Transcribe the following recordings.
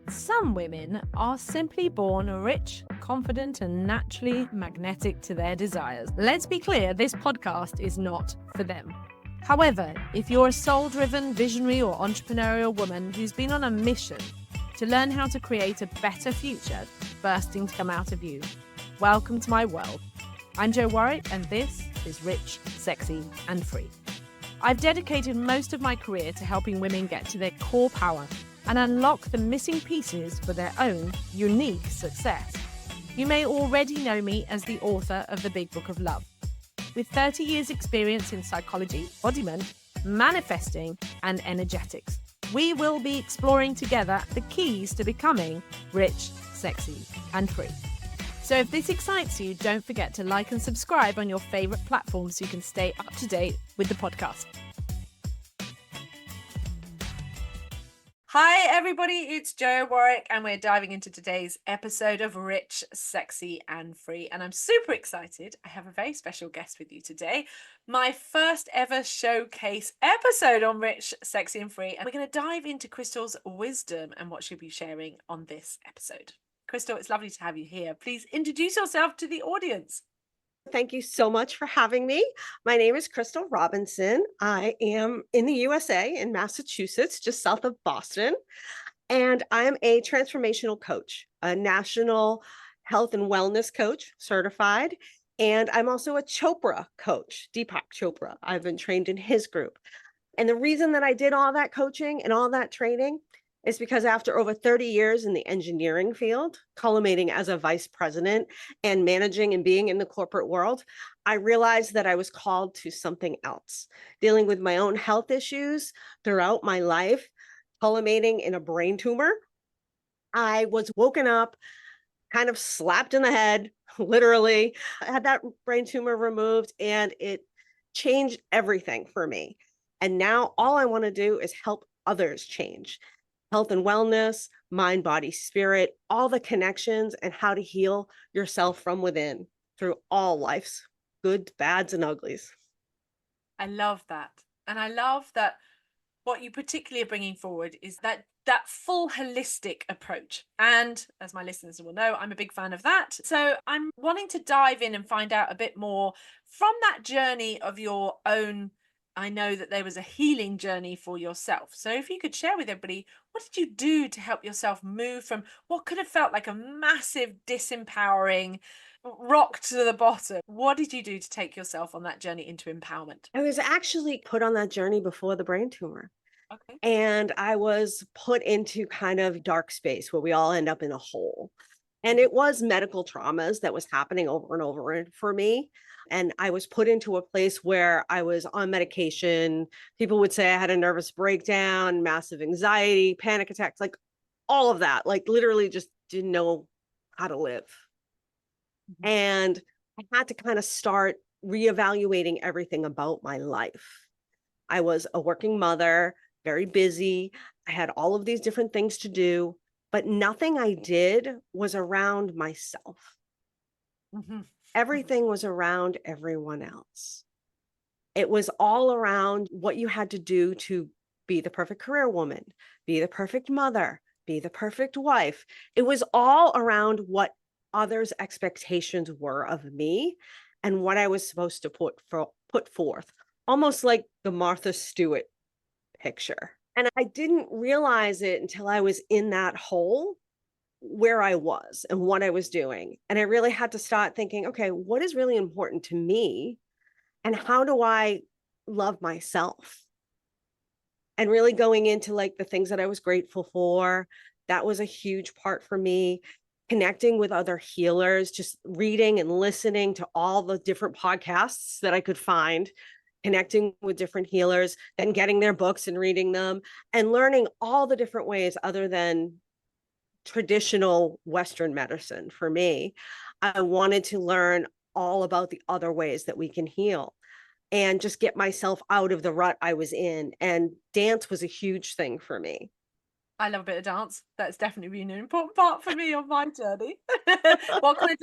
Some women are simply born rich, confident, and naturally magnetic to their desires. Let's be clear, this podcast is not for them. However, if you're a soul-driven, visionary, or entrepreneurial woman who's been on a mission to learn how to create a better future bursting to come out of you, welcome to my world. I'm Jo Warwick, and this is Rich, Sexy, and Free. I've dedicated most of my career to helping women get to their core power and unlock the missing pieces for their own unique success. You may already know me as the author of The Big Book of Love. With 30 years experience in psychology, embodiment, manifesting, and energetics, we will be exploring together the keys to becoming rich, sexy, and free. So if this excites you, don't forget to like and subscribe on your favorite platform so you can stay up to date with the podcast. Hi everybody, it's Jo Warwick and we're diving into today's episode of Rich, Sexy and Free. And I'm super excited. I have a very special guest with you today. My first ever showcase episode on Rich, Sexy and Free. And we're going to dive into Crystal's wisdom and what she'll be sharing on this episode. Crystal, it's lovely to have you here. Please introduce yourself to the audience. Thank you so much for having me. My name is Crystal Robinson. I am in the USA, in Massachusetts, just south of Boston. And I'm a transformational coach, a national health and wellness coach, certified. And I'm also a Chopra coach, Deepak Chopra. I've been trained in his group. And the reason that I did all that coaching and all that training is because after over 30 years in the engineering field, culminating as a vice president and managing and being in the corporate world, I realized that I was called to something else, dealing with my own health issues throughout my life, culminating in a brain tumor. I was woken up, kind of slapped in the head, literally. I had that brain tumor removed and it changed everything for me. And now all I want to do is help others change. Health and wellness, mind, body, spirit, all the connections and how to heal yourself from within through all life's good, bads, and uglies. I love that. And I love that what you particularly are bringing forward is that full holistic approach. And as my listeners will know, I'm a big fan of that. So I'm wanting to dive in and find out a bit more from that journey of your own. I know that there was a healing journey for yourself. So if you could share with everybody, what did you do to help yourself move from what could have felt like a massive disempowering rock to the bottom? What did you do to take yourself on that journey into empowerment? I was actually put on that journey before the brain tumor. Okay. And I was put into kind of dark space where we all end up in a hole. And it was medical traumas that was happening over and over for me. And I was put into a place where I was on medication. People would say I had a nervous breakdown, massive anxiety, panic attacks, like all of that, like literally just didn't know how to live. And I had to kind of start reevaluating everything about my life. I was a working mother, very busy. I had all of these different things to do, but nothing I did was around myself. Everything was around everyone else. It was all around what you had to do to be the perfect career woman, be the perfect mother, be the perfect wife. It was all around what others' expectations were of me and what I was supposed to put forth, almost like the Martha Stewart picture. And I didn't realize it until I was in that hole where I was and what I was doing. And I really had to start thinking, okay, what is really important to me? And how do I love myself? And really going into like the things that I was grateful for. That was a huge part for me. Connecting with other healers, just reading and listening to all the different podcasts that I could find, connecting with different healers, then getting their books and reading them and learning all the different ways other than traditional Western medicine. For me, I wanted to learn all about the other ways that we can heal and just get myself out of the rut I was in. And dance was a huge thing for me. I love a bit of dance. That's definitely been an important part for me on my journey. What kind of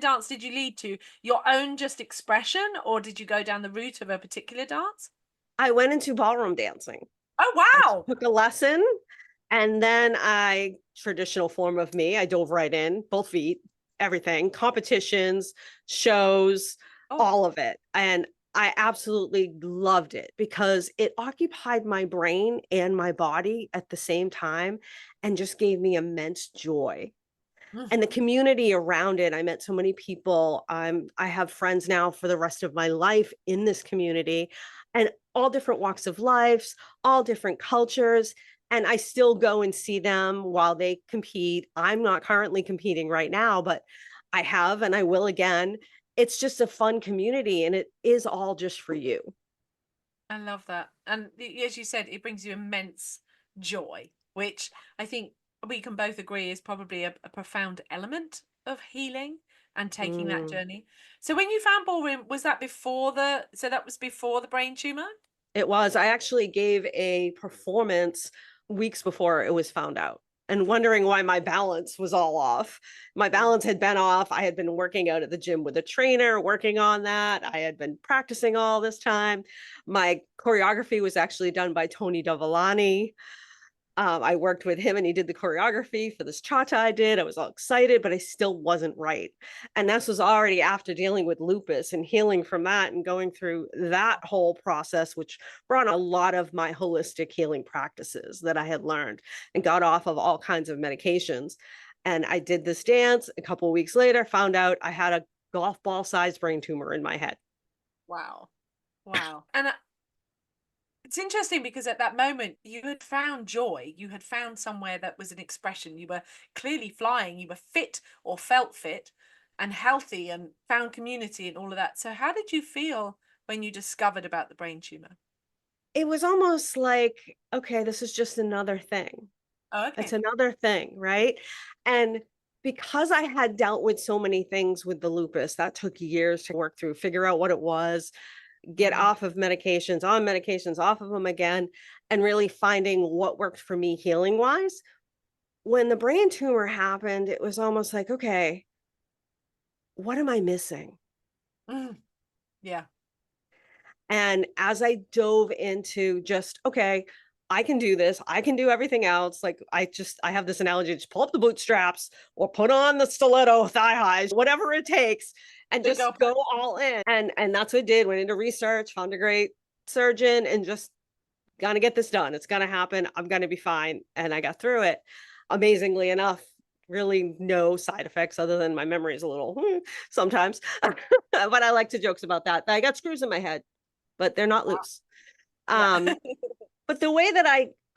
dance did you lead to? Your own just expression, or did you go down the route of a particular dance? I went into ballroom dancing. Oh wow! I took a lesson And then traditional form of me, I dove right in, both feet, everything, competitions, shows, Oh, all of it. And I absolutely loved it because it occupied my brain and my body at the same time and just gave me immense joy. mm, And the community around it, I met so many people. I have friends now for the rest of my life in this community, and all different walks of life, all different cultures. And I still go and see them while they compete. I'm not currently competing right now, but I have and I will again. It's just a fun community, and it is all just for you. I love that. And as you said, it brings you immense joy, which I think we can both agree is probably a profound element of healing and taking that Mm. journey. So when you found ballroom, was that before so that was before the brain tumor? It was. I actually gave a performance weeks before it was found out and wondering why my balance was all off. My Mm. balance had been off. I had been working out at the gym with a trainer, working on that. I had been practicing all this time. My choreography was actually done by Tony Dovolani. I worked with him and he did the choreography for this cha-cha I did. I was all excited, but I still wasn't right. And this was already after dealing with lupus and healing from that and going through that whole process, which brought a lot of my holistic healing practices that I had learned and got off of all kinds of medications. And I did this dance. A couple of weeks later, found out I had a golf ball sized brain tumor in my head. Wow. Wow. And it's interesting because at that moment you had found joy. You had found somewhere that was an expression. You were clearly flying. You were fit or felt fit and healthy and found community and all of that. So how did you feel when you discovered about the brain tumor? It was almost like, okay, this is just another thing. Oh, It's okay. another thing, right? And because I had dealt with so many things with the lupus, that took years to work through, figure out what it was, get Mm, off of medications, on medications, off of them again, and really finding what worked for me healing wise. When the brain tumor happened, it was almost like, okay, what am I missing? mm, yeah. And as I dove into just, okay, I can do this, I can do everything else. Like I have this analogy, just pull up the bootstraps or put on the stiletto thigh highs, whatever it takes, and The just girl. go all in. And that's what I did. Went into research, found a great surgeon, and just gonna get this done. It's gonna happen. I'm gonna be fine. And I got through it. Amazingly enough, really no side effects other than my memory is a little sometimes. But I like to jokes about that. I got screws in my head, but they're not loose. Yeah. Um, but the way that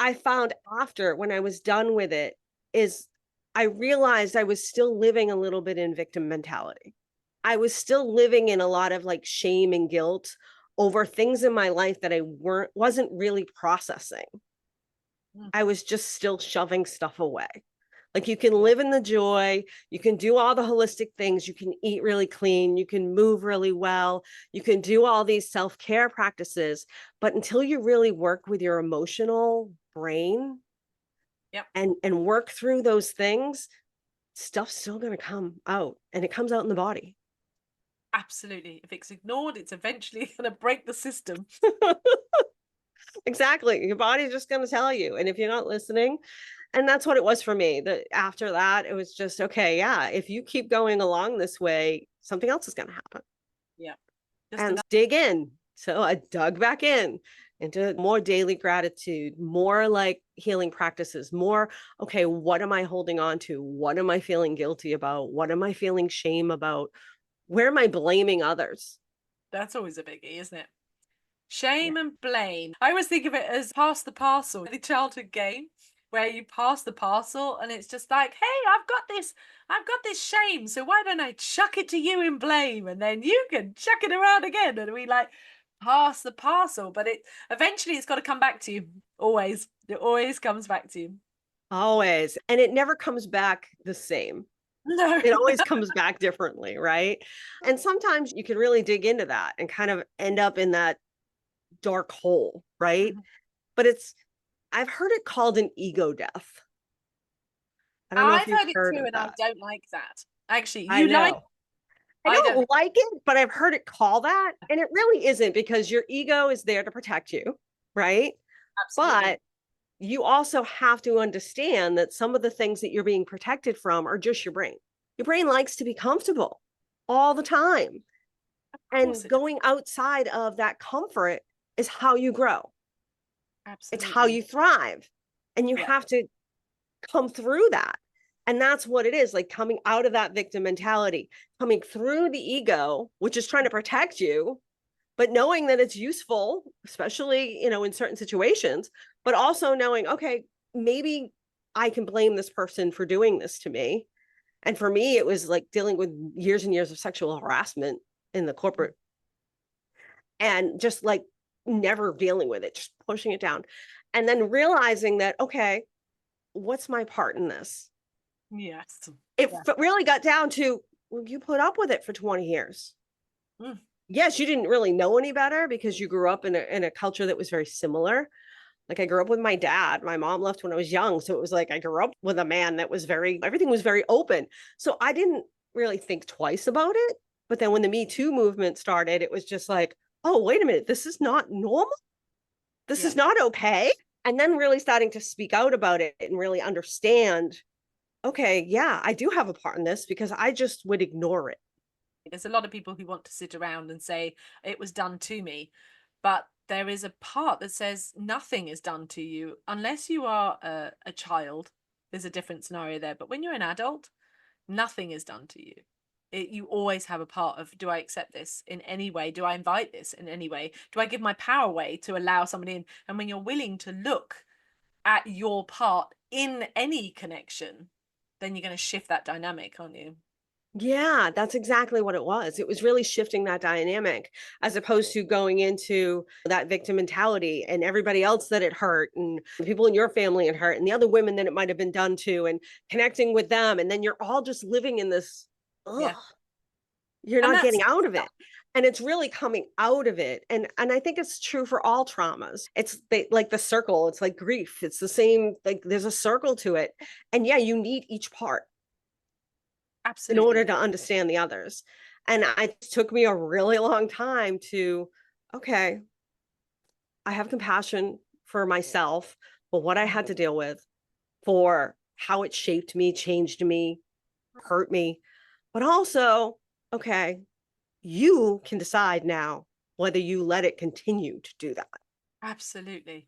I found after when I was done with it is I realized I was still living a little bit in victim mentality. I was still living in a lot of like shame and guilt over things in my life that I wasn't really processing. Mm, I was just still shoving stuff away. Like you can yeah. live in the joy, you can do all the holistic things, you can eat really clean, you can move really well, you can do all these self-care practices, but until you really work with your emotional brain Yep. and work through those things, stuff's still going to come out and it comes out in the body. Absolutely. If it's ignored, it's eventually going to break the system. Exactly. Your body's just going to tell you. And if you're not listening, and that's what it was for me. That after that, it was just okay. Yeah, if you keep going along this way, something else is going to happen. Yeah. Just And enough. dig in. So I dug back in into more daily gratitude, more like healing practices, more, okay, what am I holding on to? What am I feeling guilty about? What am I feeling shame about? Where am I blaming others? That's always a biggie, isn't it? Yeah. Shame and blame. I always think of it as pass the parcel, the childhood game where you pass the parcel and it's just like, hey, I've got this shame. So why don't I chuck it to you in blame and then you can chuck it around again? And we like pass the parcel, but it eventually it's got to come back to you. Always. It always comes back to you. Always. And it never comes back the same. No. It always comes back differently, right? And sometimes you can really dig into that and kind of end up in that dark hole, right? But I've heard it called an ego death. I don't know if I've you've heard it heard too, of and I that. don't like that. Actually, I you like, know. I I don't. don't like it, but I've heard it call that. And it really isn't because your ego is there to protect you, right? Absolutely. But you also have to understand that some of the things that you're being protected from are just your brain. Your brain likes to be comfortable all the time. Of course And it does. going outside of that comfort is how you grow. It's how Absolutely. you thrive. And you Yeah. have to come through that. And that's what it is, like coming out of that victim mentality, coming through the ego, which is trying to protect you, but knowing that it's useful, especially, in certain situations, but also knowing, okay, maybe I can blame this person for doing this to me. And for me, it was like dealing with years and years of sexual harassment in the corporate and just like never dealing with it, just pushing it down. And then realizing that, okay, what's my part in this? Yes. It Yeah. really got down to, well, you put up with it for 20 years. Mm. Yes, you didn't really know any better because you grew up in a culture that was very similar. Like I grew up with my dad. My mom left when I was young. So it was like I grew up with a man that was everything was very open. So I didn't really think twice about it. But then when the Me Too movement started, it was just like, oh, wait a minute, this is not normal. This Yeah. is not okay. And then really starting to speak out about it and really understand, okay, yeah, I do have a part in this because I just would ignore it. There's a lot of people who want to sit around and say it was done to me, but there is a part that says nothing is done to you unless you are a child. There's a different scenario there, but when you're an adult, nothing is done to you. You always have a part of, do I accept this in any way? Do I invite this in any way? Do I give my power away to allow somebody in? And when you're willing to look at your part in any connection, then you're going to shift that dynamic, aren't you? Yeah, that's exactly what it was. It was really shifting that dynamic as opposed to going into that victim mentality and everybody else that it hurt and the people in your family it hurt and the other women that it might have been done to and connecting with them. And then you're all just living in this, ugh, Yeah. you're And not that's getting out of it. And it's really coming out of it. And I think it's true for all traumas. Like the circle, it's like grief. It's the same, like there's a circle to it. And yeah, you need each part in order absolutely. to understand the others. And it took me a really long time to, okay, I have compassion for myself, for what I had to deal with, for how it shaped me, changed me, hurt me. But also, okay, you can decide now whether you let it continue to do that. Absolutely.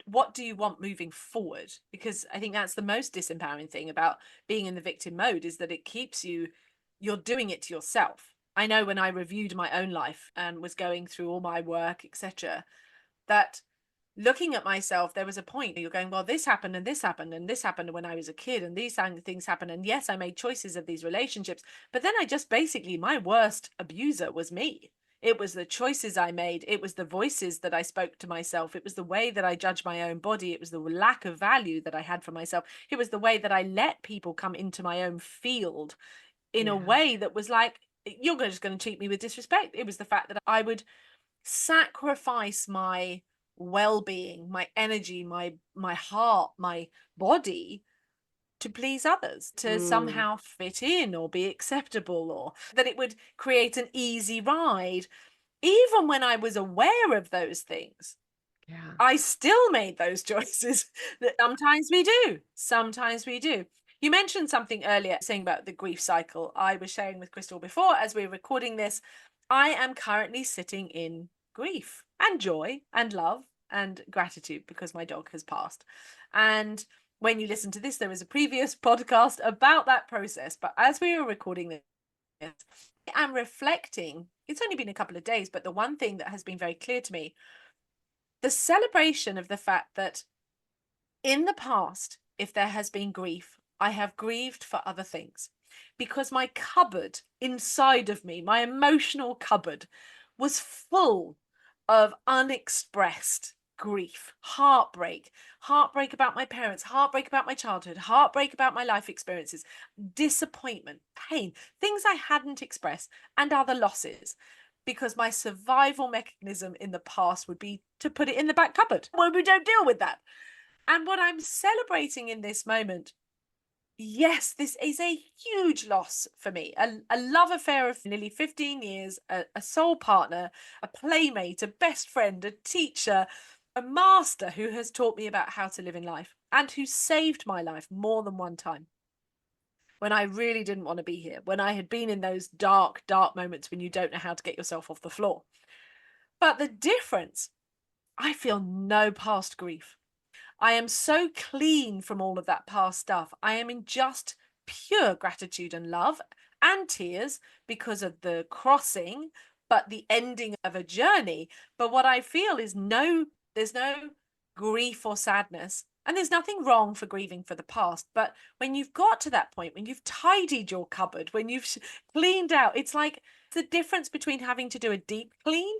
What do you want moving forward? Because I think that's the most disempowering thing about being in the victim mode is that it keeps you, you're doing it to yourself. I know when I reviewed my own life and was going through all my work, etc., that looking at myself, there was a point you're going, well, this happened and this happened and this happened when I was a kid and these things happened. And yes, I made choices of these relationships, but then I just basically, my worst abuser was me. It was the choices I made. It was the voices that I spoke to myself. It was the way that I judged my own body. It was the lack of value that I had for myself. It was the way that I let people come into my own field in a Yeah. way that was like, you're just going to treat me with disrespect. It was the fact that I would sacrifice my well-being, my energy, my heart, my body to please others, to Mm, somehow fit in or be acceptable, or that it would create an easy ride. Even when I was aware of those things, yeah. I still made those choices. That sometimes we do. Sometimes we do. You mentioned something earlier saying about the grief cycle. I was sharing with Crystal before as we were recording this. I am currently sitting in grief and joy and love and gratitude because my dog has passed. And when you listen to this, there is a previous podcast about that process. But as we were recording this, I'm reflecting. It's only been a couple of days, but the one thing that has been very clear to me, the celebration of the fact that in the past, if there has been grief, I have grieved for other things because my cupboard inside of me, my emotional cupboard, was full of unexpressed grief, heartbreak about my parents, heartbreak about my childhood, heartbreak about my life experiences, disappointment, pain, things I hadn't expressed, and other losses. Because my survival mechanism in the past would be to put it in the back cupboard when we don't deal with that. And what I'm celebrating in this moment, yes, this is a huge loss for me. A love affair of nearly 15 years, a soul partner, a playmate, a best friend, a teacher, a master who has taught me about how to live in life and who saved my life more than one time when I really didn't want to be here, when I had been in those dark, dark moments when you don't know how to get yourself off the floor. But the difference, I feel no past grief. I am so clean from all of that past stuff. I am in just pure gratitude and love and tears because of the crossing, but the ending of a journey. But what I feel is there's no grief or sadness. And there's nothing wrong for grieving for the past. But when you've got to that point, when you've tidied your cupboard, when you've cleaned out, it's like the difference between having to do a deep clean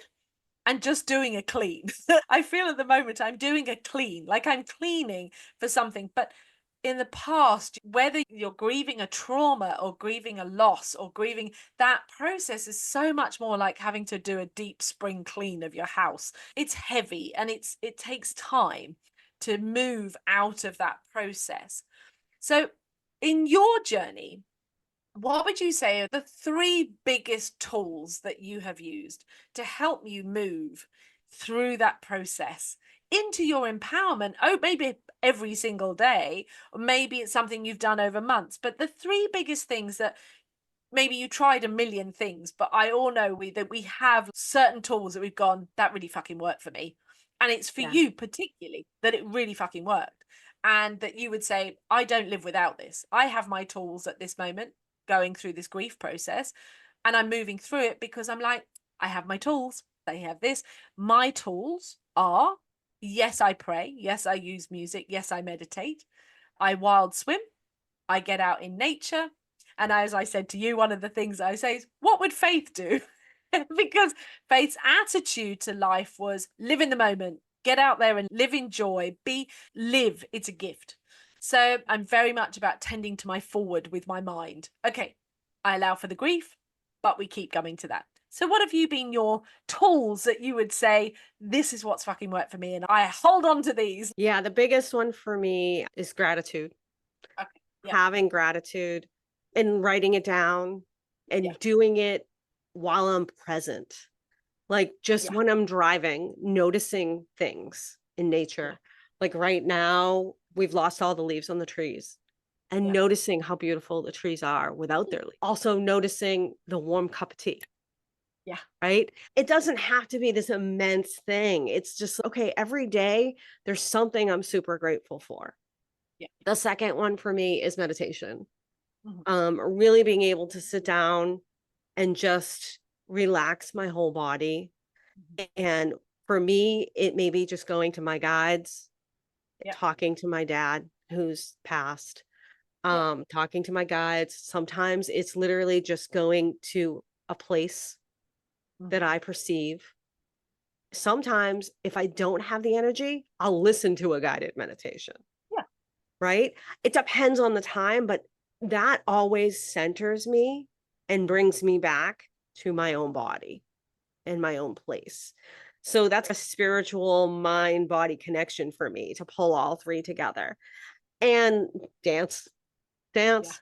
and just doing a clean. I feel at the moment I'm doing a clean, like I'm cleaning for something. But in the past, whether you're grieving a trauma or grieving a loss or grieving, that process is so much more like having to do a deep spring clean of your house. It's heavy and it takes time to move out of that process. So in your journey, what would you say are the three biggest tools that you have used to help you move through that process into your empowerment? Oh, maybe every single day, or maybe it's something you've done over months, but the three biggest things that maybe you tried a million things, but I all know that we have certain tools that we've gone, that really fucking worked for me. And it's for Yeah. you particularly that it really fucking worked. And that you would say, I don't live without this. I have my tools at this moment going through this grief process and I'm moving through it because I'm like, I have my tools. I have this. My tools are, yes, I pray. Yes, I use music. Yes, I meditate. I wild swim. I get out in nature. And as I said to you, one of the things I say is, what would Faith do? Because Faith's attitude to life was live in the moment, get out there and live in joy, live. It's a gift. So I'm very much about tending to my forward with my mind. Okay, I allow for the grief, but we keep coming to that. So what have you been your tools that you would say, this is what's fucking worked for me and I hold on to these? Yeah, the biggest one for me is gratitude. Okay. Yeah. Having gratitude and writing it down Yeah. and doing it while I'm present. Like just Yeah. when I'm driving, noticing things in Yeah. nature. Like right now, we've lost all the leaves on the trees and Yeah. noticing how beautiful the trees are without their leaves. Also noticing the warm cup of tea. Yeah. Right? It doesn't have to be this immense thing. It's just, okay, every day there's something I'm super grateful for. Yeah. The second one for me is meditation. Mhm. Really being able to sit down and just relax my whole body. Mhm. And for me, it may be just going to my guides, Yeah. talking to my dad who's passed, Yeah. talking to my guides. Sometimes it's literally just going to a place that Mhm. I perceive. Sometimes if I don't have the energy, I'll listen to a guided meditation, Yeah. right? It depends on the time, but that always centers me and brings me back to my own body and my own place. So that's a spiritual mind body connection for me to pull all three together. And dance, Yeah. dance.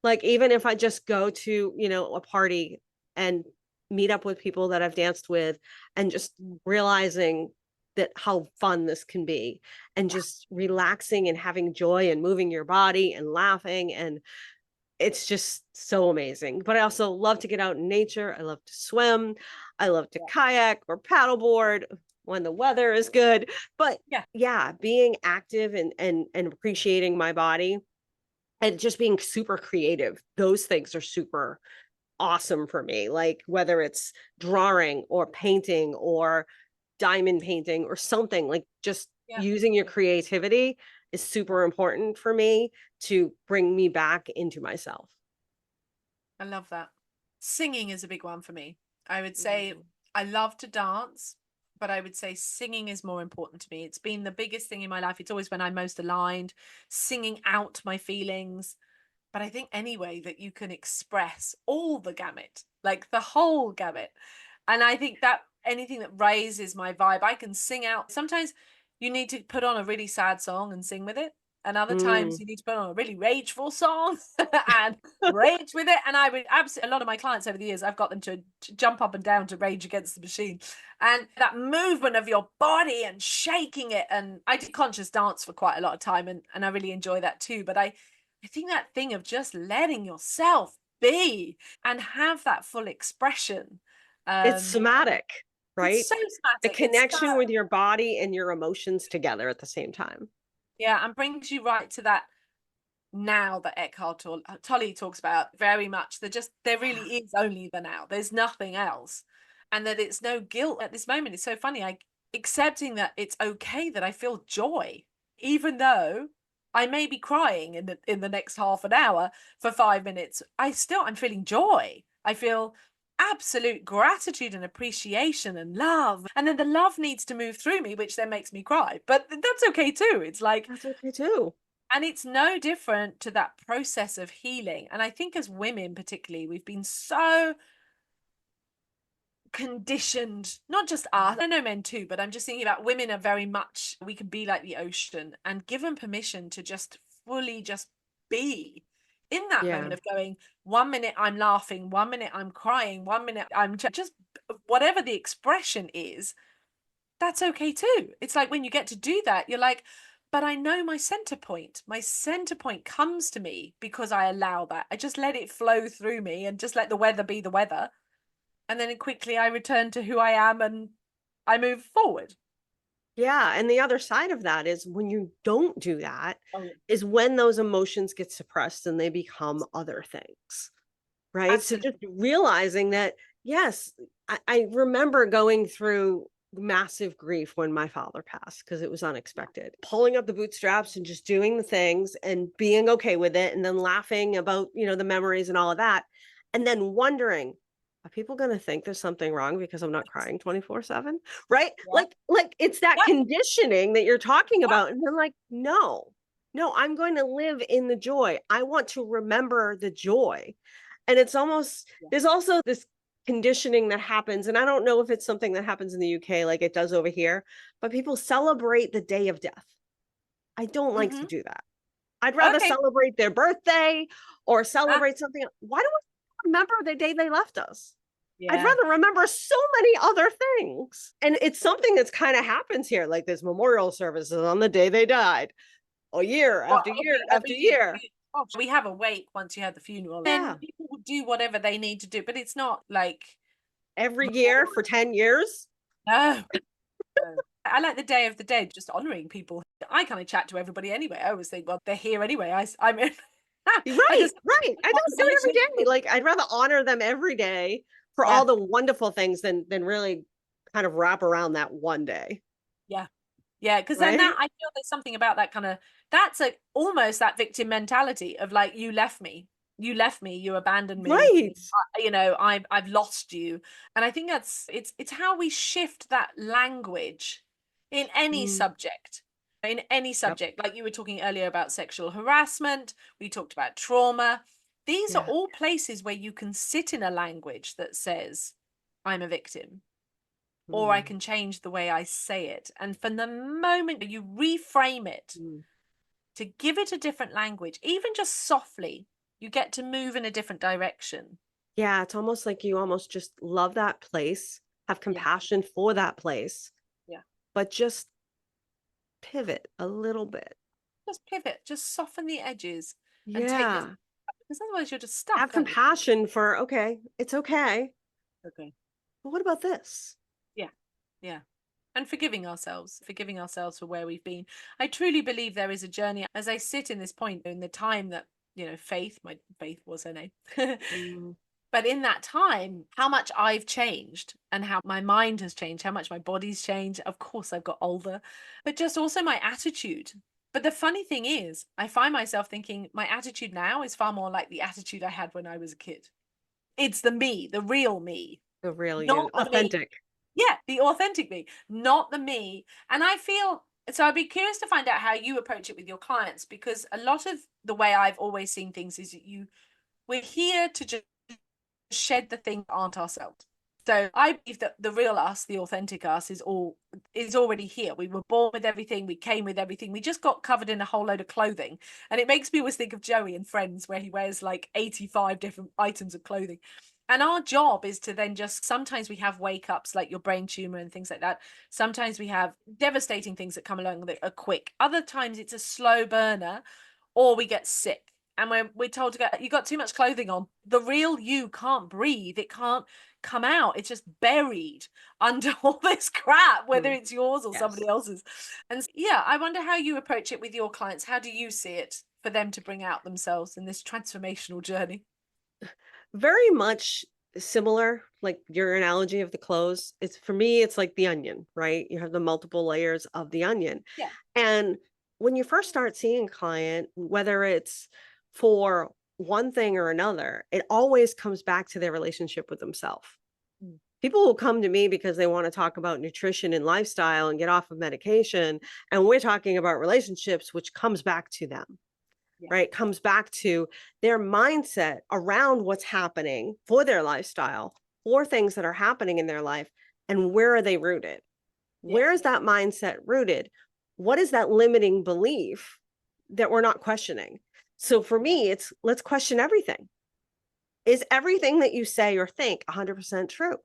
Like even if I just go to, a party and meet up with people that I've danced with and just realizing that how fun this can be and just relaxing and having joy and moving your body and laughing, and it's just so amazing. But I also love to get out in nature. I love to swim. I love to Yeah. kayak or paddleboard when the weather is good. But Yeah. yeah, being active and appreciating my body and just being super creative. Those things are super awesome for me. Like whether it's drawing or painting or diamond painting or something, like just Yeah. using your creativity is super important for me to bring me back into myself. I love that. Singing is a big one for me. I would say Mm. I love to dance, but I would say singing is more important to me. It's been the biggest thing in my life. It's always when I'm most aligned, singing out my feelings. But I think anyway that you can express all the gamut, like the whole gamut. And I think that anything that raises my vibe, I can sing out. Sometimes you need to put on a really sad song and sing with it. And other times Mm. you need to put on a really rageful song and rage with it. And I would absolutely, a lot of my clients over the years, I've got them to jump up and down to Rage Against the Machine. And that movement of your body and shaking it. And I did conscious dance for quite a lot of time, and I really enjoy that too. But I think that thing of just letting yourself be and have that full expression. It's somatic, It's right? so The somatic. It's so, connection with your body and your emotions together at the same time. yeah, and brings you right to that now that Eckhart Tolle talks about very much. There Yeah. really is only the now. There's nothing else. And that it's no guilt at this moment. It's so funny. Accepting that it's okay that I feel joy, even though I may be crying in the next half an hour for 5 minutes. I'm feeling joy. I feel absolute gratitude and appreciation and love. And then the love needs to move through me, which then makes me cry. But that's okay too. It's like, That's okay too. and it's no different to that process of healing. And I think as women, particularly, we've been so conditioned, not just us, I know men too, but I'm just thinking about women are very much, we can be like the ocean and given permission to just fully just be in that Yeah. moment of going, 1 minute I'm laughing, 1 minute I'm crying, 1 minute I'm just whatever the expression is, that's okay too. It's like when you get to do that, you're like, but I know my center point. My center point comes to me because I allow that. I just let it flow through me and just let the weather be the weather. And then quickly I return to who I am and I move forward. Yeah. And the other side of that is when you don't do that, Oh, is when those emotions get suppressed and they become other things. Right. So absolutely. just realizing that, yes, I remember going through massive grief when my father passed because it was unexpected. Pulling up the bootstraps and just doing the things and being okay with it and then laughing about, the memories and all of that. And then wondering, are people going to think there's something wrong because I'm not crying 24/7? Right? Yeah. Like it's that Yeah. conditioning that you're talking about. And I'm like, no, I'm going to live in the joy. I want to remember the joy. And it's almost, Yeah. there's also this conditioning that happens. And I don't know if it's something that happens in the UK like it does over here, but people celebrate the day of death. I don't like to Mm-hmm. do that. I'd rather Okay. celebrate their birthday or Ah, celebrate something. Why do we remember the day they left us? I'd yeah. rather remember so many other things. And it's something that's kind of happens here. Like there's memorial services on the day they died, a year Well, after year every after year. year. Gosh, we have a wake once you have the funeral. Yeah. Then people will do whatever they need to do, but it's not like Every year for 10 years. no. No. I like the Day of the Dead, just honoring people. I kind of chat to everybody anyway. I always think, well, they're here anyway. I'm in. I Right, just right. I don't do it every conversation. day. Like I'd rather honor them every day for all Yeah, the wonderful things than really kind of wrap around that one day. yeah, yeah. Because then that Right? I feel there's something about that kind of that's a almost that victim mentality of like you left me, you abandoned me. Right. I've lost you, and I think it's how we shift that language in any Mm, subject. In any yep. subject, like you were talking earlier about sexual harassment, we talked about trauma. These are Yeah. all places where you can sit in a language that says, I'm a victim, or I Mm, can change the way I say it. And from the moment that you reframe it mm. to give it a different language, even just softly, you get to move in a different direction. Yeah, it's almost like you almost just love that place, have Yeah, compassion for that place, yeah. but just pivot a little bit. Just pivot, just soften the edges and take this, Yeah. because otherwise you're just Have stuck, aren't you? compassion for, okay, it's okay. Okay. But what about this? Yeah, yeah. And forgiving ourselves for where we've been. I truly believe there is a journey as I sit in this point in the time that, my Faith was her name. Mm, But in that time, how much I've changed and how my mind has changed, how much my body's changed. Of course, I've got older, but just also my attitude. But the funny thing is, I find myself thinking my attitude now is far more like the attitude I had when I was a kid. It's the me, the real me, the real you, not the me. authentic. Yeah, the authentic me, not the me. And I feel so I'd be curious to find out how you approach it with your clients, because a lot of the way I've always seen things is we're here to just shed the things that aren't ourselves. So I believe that the real us, the authentic us, is already here. We were born with everything. We came with everything. We just got covered in a whole load of clothing. And it makes me always think of Joey in Friends, where he wears like 85 different items of clothing. And our job is to then just, sometimes we have wake ups like your brain tumor and things like that. Sometimes we have devastating things that come along that are quick. Other times it's a slow burner, or we get sick. And we're told to go, you got too much clothing on. The real you can't breathe. It can't come out. It's just buried under all this crap, whether it's yours or Yes. somebody else's. And yeah, I wonder how you approach it with your clients. How do you see it for them to bring out themselves in this transformational journey? Very much similar, like your analogy of the clothes. It's for me, it's like the onion, right? You have the multiple layers of the onion. Yeah. And when you first start seeing a client, whether it's for one thing or another, it always comes back to their relationship with themselves. Mm. People will come to me because they want to talk about nutrition and lifestyle and get off of medication. And we're talking about relationships, which comes back to them, Yeah. right? Comes back to their mindset around what's happening for their lifestyle, for things that are happening in their life, and where are they rooted? Yeah. Where is that mindset rooted? What is that limiting belief that we're not questioning? So for me, it's let's question everything. Is everything that you say or think 100% true?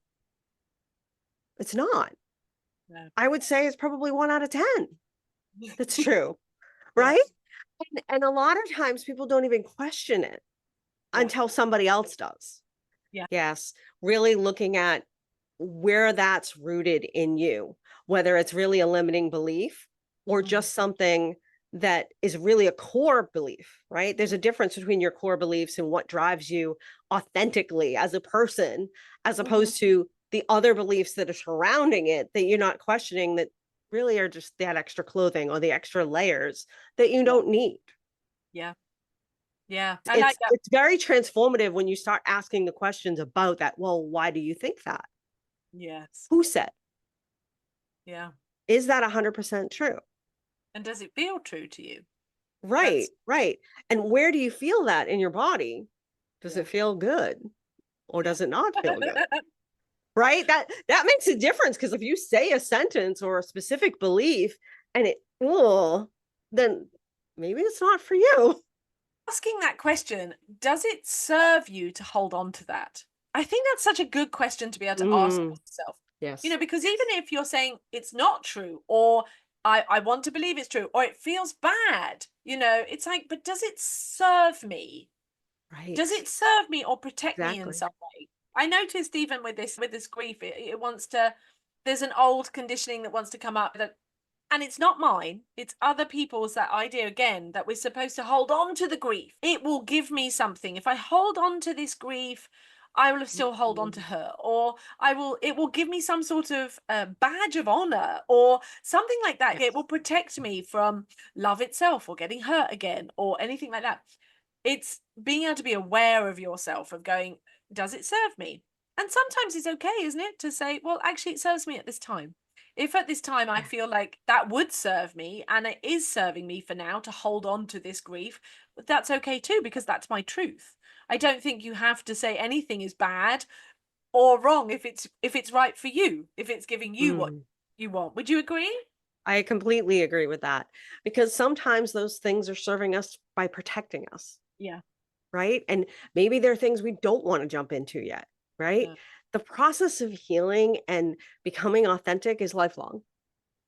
It's not. No. I would say it's probably 1 out of 10 that's true, Yeah. right? And a lot of times people don't even question it Yeah. until somebody else does. Yeah. Yes, really looking at where that's rooted in you, whether it's really a limiting belief or just something that is really a core belief, right? There's a difference between your core beliefs and what drives you authentically as a person, as opposed to the other beliefs that are surrounding it that you're not questioning, that really are just that extra clothing or the extra layers that you don't need. Yeah. Yeah. I like that. It's very transformative when you start asking the questions about that. Well, why do you think that? Yes. Who said? Yeah. Is that 100% true? And does it feel true to you? Right, right. And where do you feel that in your body? Does Yeah. it feel good or Yeah. does it not feel good? Right? That makes a difference, because if you say a sentence or a specific belief and then maybe it's not for you. Asking that question, does it serve you to hold on to that? I think that's such a good question to be able to ask yourself. Yes. Because even if you're saying it's not true, or I want to believe it's true, or it feels bad, it's like, but does it serve me? Does Right. it serve me or protect me in Exactly. some way? I noticed even with this grief, it wants to, there's an old conditioning that wants to come up, that, and it's not mine, it's other people's, that idea again that we're supposed to hold on to the grief. It will give me something. If I hold on to this grief, I will still hold on to her, or it will give me some sort of badge of honor or something like that. It Yes. will protect me from love itself or getting hurt again or anything like that. It's being able to be aware of yourself, of going, does it serve me? And sometimes it's okay, isn't it, to say, well, actually, it serves me at this time. If at this time I Yeah. feel like that would serve me and it is serving me for now to hold on to this grief, that's okay too, because that's my truth. I don't think you have to say anything is bad or wrong if it's right for you, if it's giving you what Mm. you want. Would you agree? I completely agree with that, because sometimes those things are serving us by protecting us, Yeah. right? And maybe there are things we don't want to jump into yet, right? Yeah. The process of healing and becoming authentic is lifelong,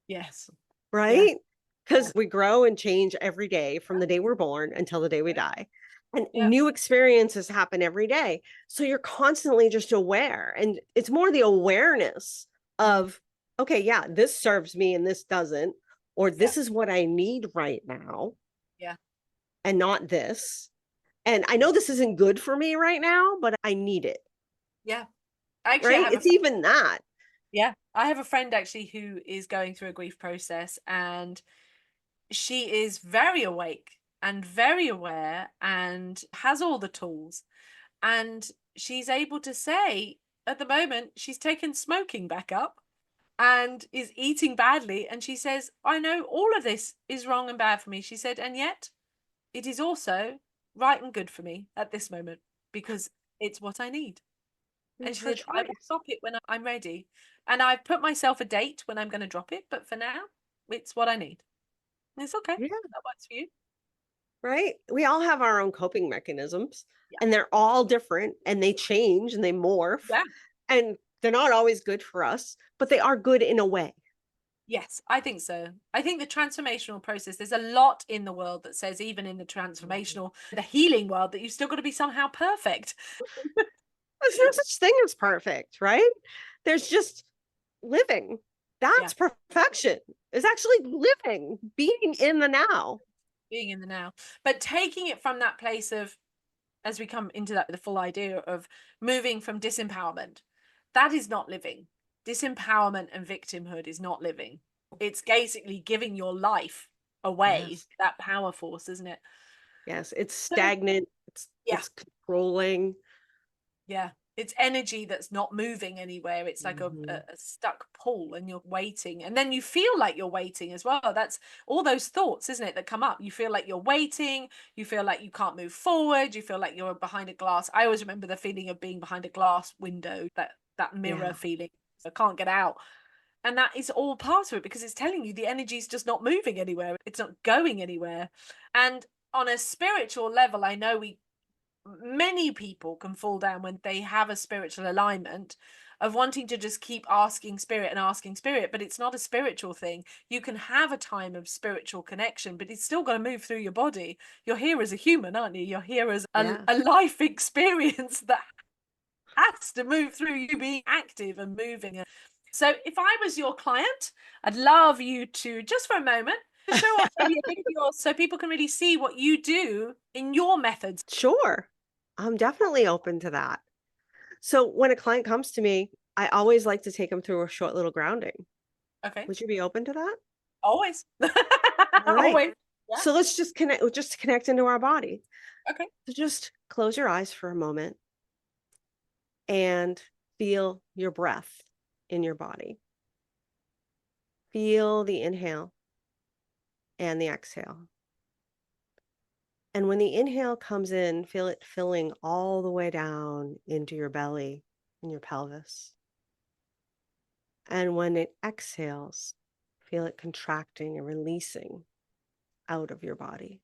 Yes. Yeah. right? Yeah. Because we grow and change every day from the day we're born until the day we die. And Yeah. new experiences happen every day. So you're constantly just aware. And it's more the awareness of, okay, yeah, this serves me and this doesn't, or Yeah. this is what I need right now Yeah. and not this. And I know this isn't good for me right now, but I need it, Yeah. Actually, I right? have a It's even that. Yeah, I have a friend actually who is going through a grief process, and she is very awake and very aware and has all the tools. And she's able to say at the moment she's taken smoking back up and is eating badly. And she says, I know all of this is wrong and bad for me. She said, and yet it is also right and good for me at this moment because it's what I need. And It's she her said, I will choice. drop it when I'm ready. And I've put myself a date when I'm going to drop it. But for now, it's what I need. And it's okay. Yeah. That works for you. Right. We all have our own coping mechanisms, Yeah. and they're all different, and they change and they morph, Yeah. and they're not always good for us, but they are good in a way. Yes, I think so. I think the transformational process, there's a lot in the world that says, even in the transformational, the healing world, that you've still got to be somehow perfect. There's no such thing as perfect, right? There's just living. Yeah. That's perfection. Is actually living, being in the now. Being in the now. But taking it from that place of, as we come into that, the full idea of moving from disempowerment, that is not living. Disempowerment and victimhood is not living. It's basically giving your life away, Yes. that power force, isn't it? Yes. It's So, stagnant. yeah. It's controlling. Yeah. It's energy that's not moving anywhere. It's like a Mhm. stuck pull, and you're waiting. And then you feel like you're waiting as well. That's all those thoughts, isn't it, that come up. You feel like you're waiting. You feel like you can't move forward. You feel like you're behind a glass. I always remember the feeling of being behind a glass window, that mirror Yeah. feeling. I can't get out. And that is all part of it, because it's telling you the energy is just not moving anywhere. It's not going anywhere. And on a spiritual level, I know many people can fall down when they have a spiritual alignment of wanting to just keep asking spirit, but it's not a spiritual thing. You can have a time of spiritual connection, but it's still got to move through your body. You're here as a human, aren't you? You're here as Yeah. a life experience that has to move through you being active and moving. So if I was your client, I'd love you to, just for a moment, show off maybe a bit of yours so people can really see what you do in your methods. Sure. I'm definitely open to that. So when a client comes to me, I always like to take them through a short little grounding. Okay. Would you be open to that? Always. All right. Always. Yeah. So let's just connect into our body. Okay. So just close your eyes for a moment and feel your breath in your body. Feel the inhale and the exhale. And when the inhale comes in, feel it filling all the way down into your belly and your pelvis. And when it exhales, feel it contracting and releasing out of your body.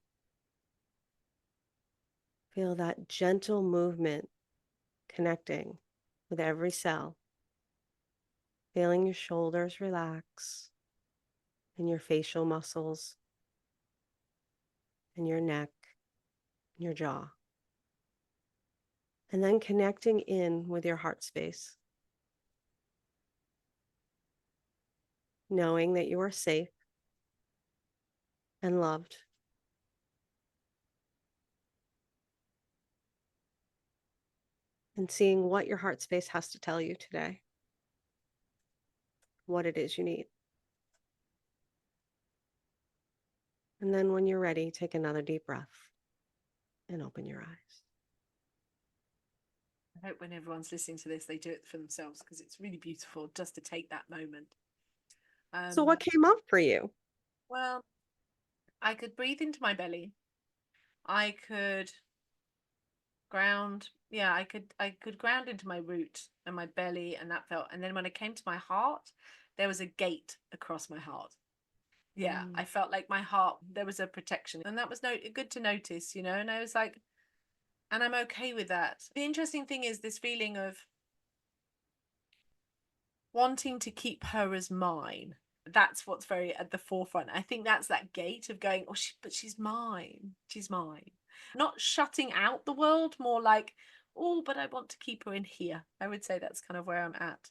Feel that gentle movement connecting with every cell. Feeling your shoulders relax and your facial muscles and your neck and your jaw. And then connecting in with your heart space, knowing that you are safe and loved. And seeing what your heart space has to tell you today, what it is you need. And then when you're ready, take another deep breath and open your eyes. I hope when everyone's listening to this, they do it for themselves, because it's really beautiful just to take that moment. So what came up for you? Well, I could breathe into my belly. I could ground. Yeah, I could ground into my root and my belly, and that felt. And then when it came to my heart, there was a gate across my heart. Yeah, I felt like my heart, there was a protection, and that was good to notice, and I was like, and I'm okay with that. The interesting thing is this feeling of wanting to keep her as mine. That's what's very at the forefront. I think that's that gate of going, oh, but she's mine. She's mine. Not shutting out the world, more like, oh, but I want to keep her in here. I would say that's kind of where I'm at.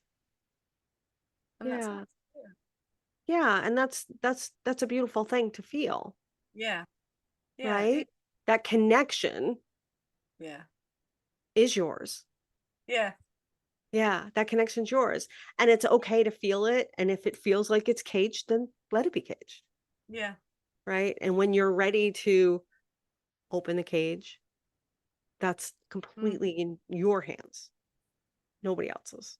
And that's Yeah. nice. Yeah. And that's a beautiful thing to feel, Yeah. Yeah. right? That connection Yeah. is yours. Yeah. Yeah, that connection's yours. And it's okay to feel it. And if it feels like it's caged, then let it be caged. Yeah. Right. And when you're ready to open the cage, that's Mm. completely in your hands, nobody else's.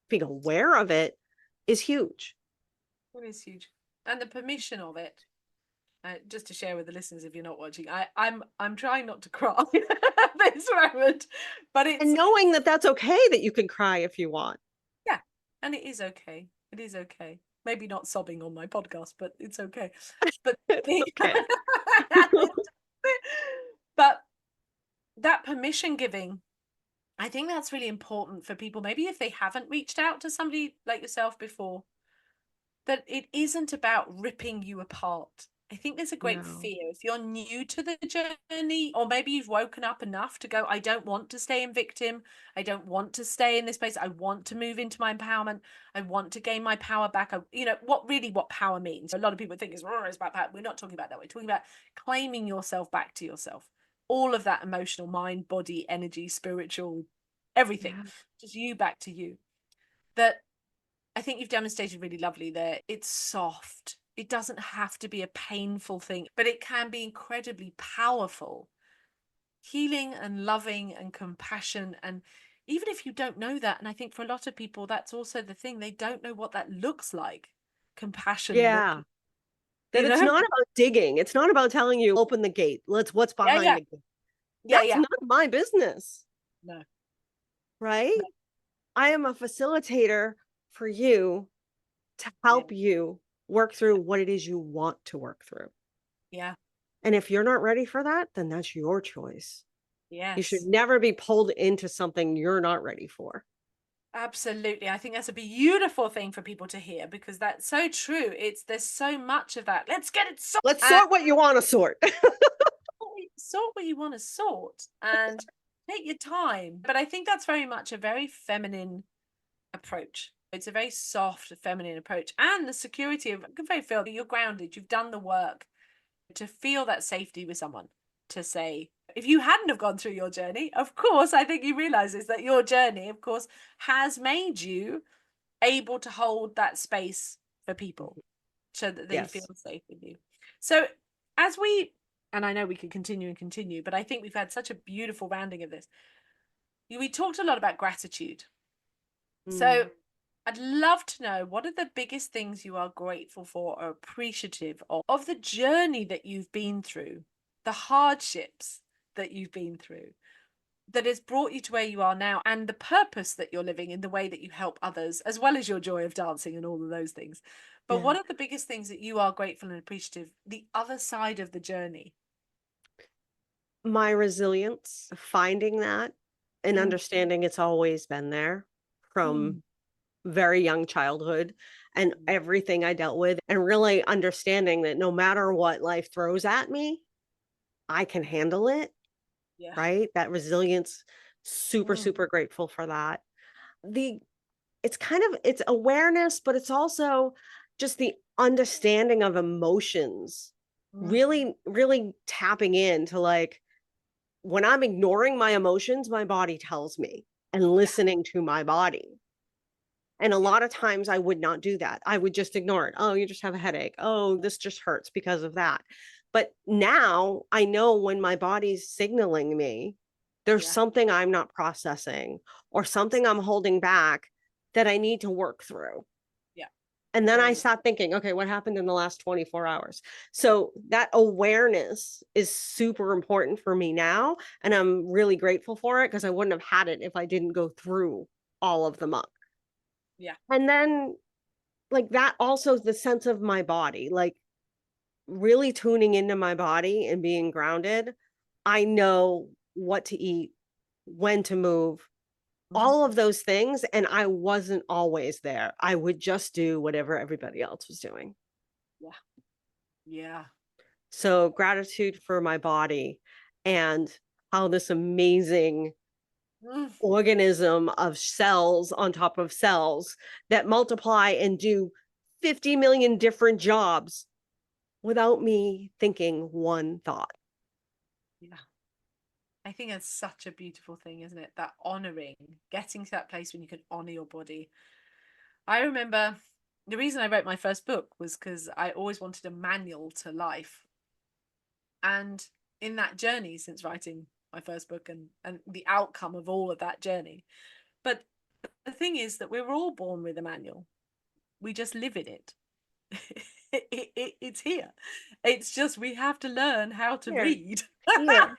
Being aware of it is huge. It is huge. And the permission of it. just to share with the listeners, if you're not watching, I'm trying not to cry at this moment, but And it's knowing that that's okay, that you can cry if you want. yeah, and it is okay. It is okay. Maybe not sobbing on my podcast, but it's okay. But Okay. but that permission giving, I think that's really important for people. Maybe if they haven't reached out to somebody like yourself before, that it isn't about ripping you apart. I think there's a great No. fear if you're new to the journey, or maybe you've woken up enough to go, I don't want to stay in victim. I don't want to stay in this place. I want to move into my empowerment. I want to gain my power back. What power means. A lot of people think it's about power. We're not talking about that. We're talking about claiming yourself back to yourself. All of that emotional, mind, body, energy, spiritual, everything. Yeah. Just you back to you. That I think you've demonstrated really lovely there. It's soft. It doesn't have to be a painful thing, but it can be incredibly powerful. Healing and loving and compassion. And even if you don't know that, and I think for a lot of people, that's also the thing, they don't know what that looks like. Compassion Yeah. looks, That you it's know? not about digging. It's not about telling you, open the gate. What's Yeah, behind yeah, the gate. yeah, That's yeah. not my business, No, right? no, I am a facilitator for you to yeah, help you work through what it is you want to work through. yeah, And if you're not ready for that, then that's your choice. You should yes. never be pulled into something you're not ready for. Absolutely. I think that's a beautiful thing for people to hear because that's so true. There's so much of that. Let's get it Let's sorted. sort what you want to sort. Sort what you want to sort and take your time. But I think that's very much a very feminine approach. It's a very soft, feminine approach. And the security of, I can very feel that you're grounded, you've done the work to feel that safety with someone to say, if you hadn't have gone through your journey, of course, I think you realize is that your journey, of course, has made you able to hold that space for people so that they feel Yes. safe with you. So as we, and I know we could continue and continue, but I think we've had such a beautiful rounding of this. We talked a lot about gratitude. So Mm. I'd love to know, what are the biggest things you are grateful for or appreciative of the journey that you've been through, the hardships that you've been through, that has brought you to where you are now, and the purpose that you're living in the way that you help others, as well as your joy of dancing and all of those things. But Yeah. what are the biggest things that you are grateful and appreciative, the other side of the journey? My resilience, finding that and Mm, understanding it's always been there from mm, very young childhood and everything I dealt with, and really understanding that no matter what life throws at me, I can handle it, yeah. right? That resilience, super, Mm, super grateful for that. The it's kind of it's awareness, but it's also just the understanding of emotions. mm, Really, really tapping into like when I'm ignoring my emotions, my body tells me and yeah. listening to my body. And a Yeah. lot of times I would not do that. I would just ignore it. Oh, you just have a headache. Oh, this just hurts because of that. But now I know when my body's signaling me there's Yeah. something I'm not processing or something I'm holding back that I need to work through. Yeah. And then I Very. start thinking, okay, what happened in the last 24 hours? So that awareness is super important for me now. And I'm really grateful for it because I wouldn't have had it if I didn't go through all of the muck. Yeah. And then like that also the sense of my body, like really tuning into my body and being grounded. I know what to eat, when to move, Mhm. all of those things. And I wasn't always there. I would just do whatever everybody else was doing. Yeah. Yeah. So gratitude for my body and how this amazing Mm, organism of cells on top of cells that multiply and do 50 million different jobs without me thinking one thought. yeah. I think that's such a beautiful thing, isn't it? That honoring, getting to that place when you can honor your body. I remember the reason I wrote my first book was because I always wanted a manual to life. And in that journey, since writing my first book and the outcome of all of that journey. But the thing is that we were all born with a manual. We just live in it. It's here. It's just we have to learn how to Here. read. Here.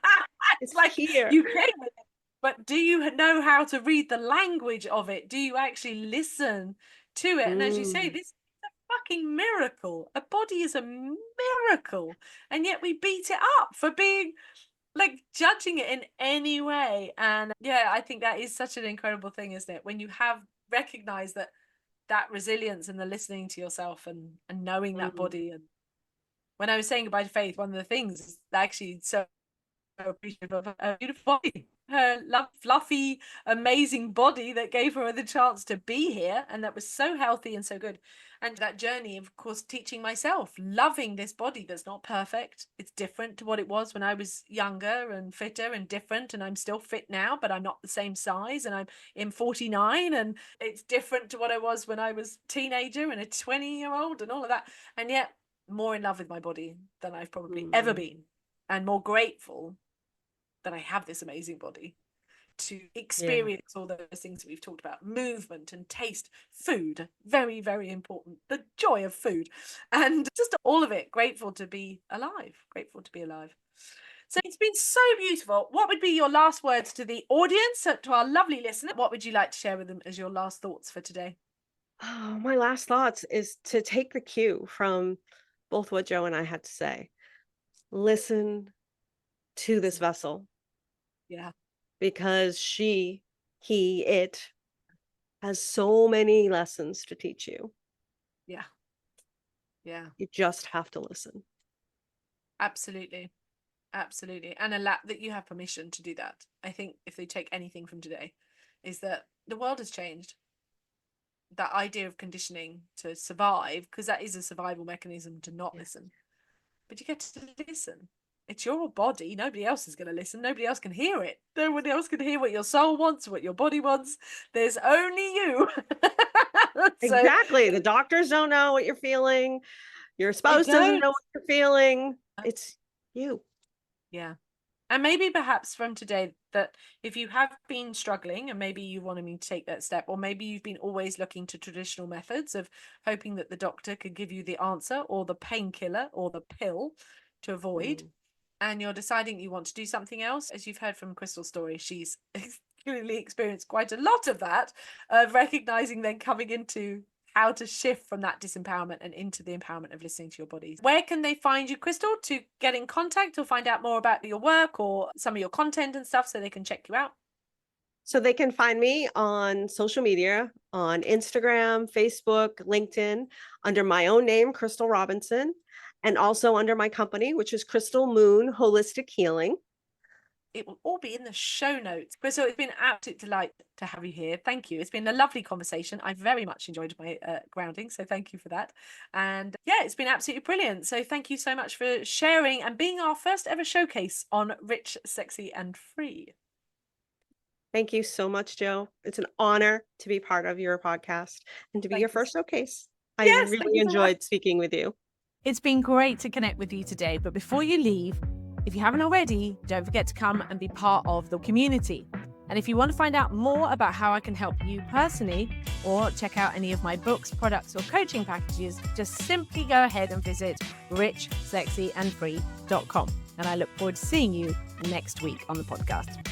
It's like here. you came with it, but do you know how to read the language of it? Do you actually listen to it? And as you say, this is a fucking miracle. A body is a miracle, and yet we beat it up for being like judging it in any way. And yeah, I think that is such an incredible thing, isn't it? When you have recognized that resilience and the listening to yourself and knowing that body. And when I was saying goodbye to Faith, one of the things is actually so appreciative of her beautiful body, her fluffy, amazing body that gave her the chance to be here, and that was so healthy and so good. And that journey, of course, teaching myself, loving this body that's not perfect. It's different to what it was when I was younger and fitter and different. And I'm still fit now, but I'm not the same size. And I'm in 49, and it's different to what I was when I was a teenager and a 20-year-old and all of that. And yet more in love with my body than I've probably ever been, and more grateful that I have this amazing body to experience all those things that we've talked about: movement and taste, food, very, very important, the joy of food, and just all of it. Grateful to be alive. So it's been so beautiful. What would be your last words to the audience, to our lovely listener? What would you like to share with them as your last thoughts for today? Oh, my last thoughts is to take the cue from both what Jo and I had to say. Listen to this vessel. Yeah. Because it has so many lessons to teach you. Yeah. You just have to listen. Absolutely. And that you have permission to do that. I think if they take anything from today, is that the world has changed. That idea of conditioning to survive, because that is a survival mechanism to not listen, but you get to listen. It's your body. Nobody else is going to listen. Nobody else can hear it. Nobody else can hear what your soul wants, what your body wants. There's only you. Exactly. The doctors don't know what you're feeling. Your spouse doesn't know what you're feeling. It's you. Yeah. And maybe perhaps from today, that if you have been struggling and maybe you wanted me to take that step, or maybe you've been always looking to traditional methods of hoping that the doctor could give you the answer or the painkiller or the pill to avoid, and you're deciding you want to do something else, as you've heard from Crystal's story, she's clearly experienced quite a lot of that, of recognizing, then coming into how to shift from that disempowerment and into the empowerment of listening to your body. Where can they find you, Crystal, to get in contact or find out more about your work or some of your content and stuff, so they can check you out? So they can find me on social media, on Instagram, Facebook, LinkedIn, under my own name, Crystal Robinson, and also under my company, which is Crystal Moon Holistic Healing. It will all be in the show notes. Crystal, it's been an absolute delight to have you here. Thank you. It's been a lovely conversation. I very much enjoyed my grounding, so thank you for that. And yeah, it's been absolutely brilliant. So thank you so much for sharing and being our first ever showcase on Rich, Sexy and Free. Thank you so much, Jo. It's an honor to be part of your podcast and to be your first showcase. I really enjoyed speaking with you. It's been great to connect with you today. But before you leave, if you haven't already, don't forget to come and be part of the community. And if you want to find out more about how I can help you personally, or check out any of my books, products, or coaching packages, just simply go ahead and visit richsexyandfree.com. And I look forward to seeing you next week on the podcast.